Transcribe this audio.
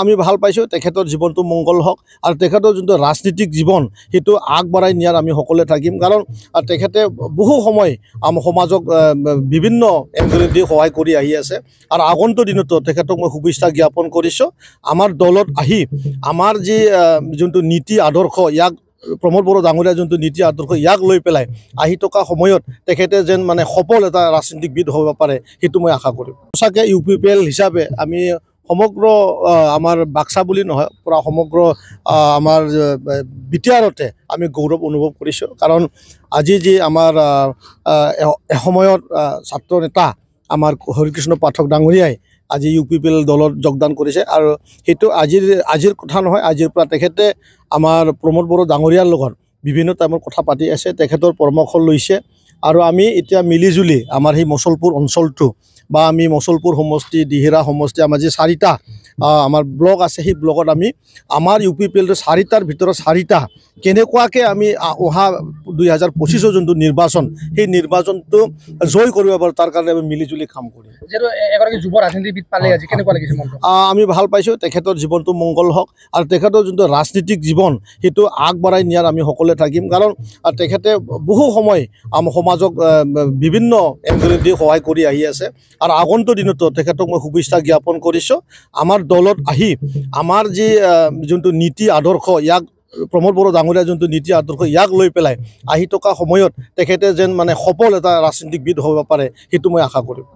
আমি ভাল পাইছোঁ তেখেতৰ জীৱনটো মংগল হওক আৰু তেখেতৰ যোনটো ৰাজনীতিক জীৱন সেইটো আগবঢ়াই নিয়াৰ আমি সকলোৱে থাকিম কাৰণ তেখেতে বহু সময় আমাৰ সমাজক বিভিন্ন এংগলেদি সহায় কৰি আহি আছে আৰু আগন্তুক দিনতো তেখেতক মই শুভেচ্ছা জ্ঞাপন কৰিছোঁ আমাৰ দলত আহি আমাৰ যি যোনটো নীতি আদৰ্শ ইয়াক প্ৰমোদ বড়ো ডাঙৰীয়া যোনটো নীতি আদৰ্শ ইয়াক লৈ পেলাই আহি থকা সময়ত তেখেতে যেন মানে সফল এটা ৰাজনীতিবিদ হ'ব পাৰে সেইটো মই আশা কৰিম সঁচাকৈ UPPL হিচাপে আমি সমগ্ৰ আমাৰ বাক্সা বুলি নহয় পুৰা সমগ্ৰ আমাৰ বিটিআৰতে আমি গৌৰৱ অনুভৱ কৰিছোঁ কাৰণ আজি যি আমাৰ এসময়ত ছাত্ৰ নেতা আমাৰ হৰিকৃষ্ণ পাঠক ডাঙৰীয়াই আজি UPPL দলত যোগদান কৰিছে আৰু সেইটো আজিৰ কথা নহয় আজিৰ পৰা তেখেতে আমাৰ প্ৰমোদ বড়ো ডাঙৰীয়াৰ লগত বিভিন্ন টাইমত কথা পাতি আছে তেখেতৰ পৰামৰ্শ লৈছে আৰু আমি এতিয়া মিলিজুলি আমাৰ সেই মচলপুৰ অঞ্চলটো বা আমি মচলপুৰ সমষ্টি দিহিৰা সমষ্টি আমাৰ যি 4টা আমাৰ ব্লক আছে সেই ব্লকত আমি আমাৰ UPPLটো 4টাৰ ভিতৰত 4টা কেনেকুৱাকৈ আমি অহা 2025 যোনটো নিৰ্বাচন সেই নিৰ্বাচনটো জয় কৰিব পাৰোঁ তাৰ কাৰণে আমি মিলিজুলি কাম কৰিম এগৰাকী যুৱ ৰাজনীতিবিদ পালে আজি কেনেকুৱা লাগিছে মনটো আমি ভাল পাইছোঁ তেখেতৰ জীৱনটো মংগল হওক আৰু তেখেতৰ যোনটো ৰাজনীতিক জীৱন সেইটো আগবঢ়াই নিয়াৰ আমি সকলোৱে থাকিম কাৰণ তেখেতে বহু সময় আমাৰ সমাজক বিভিন্ন এংগলেদি সহায় কৰি আহি আছে আৰু আগন্তুক দিনতো তেখেতক মই শুভেচ্ছা জ্ঞাপন কৰিছোঁ আমাৰ দলত আহি আমাৰ যি যোনটো নীতি আদৰ্শ ইয়াক প্ৰমোদ বড়ো ডাঙৰীয়া যোনটো নীতি আদৰ্শ ইয়াক লৈ পেলাই আহি থকা সময়ত তেখেতে যেন মানে সফল এটা ৰাজনীতিবিদ হ'ব পাৰে সেইটো মই আশা কৰিম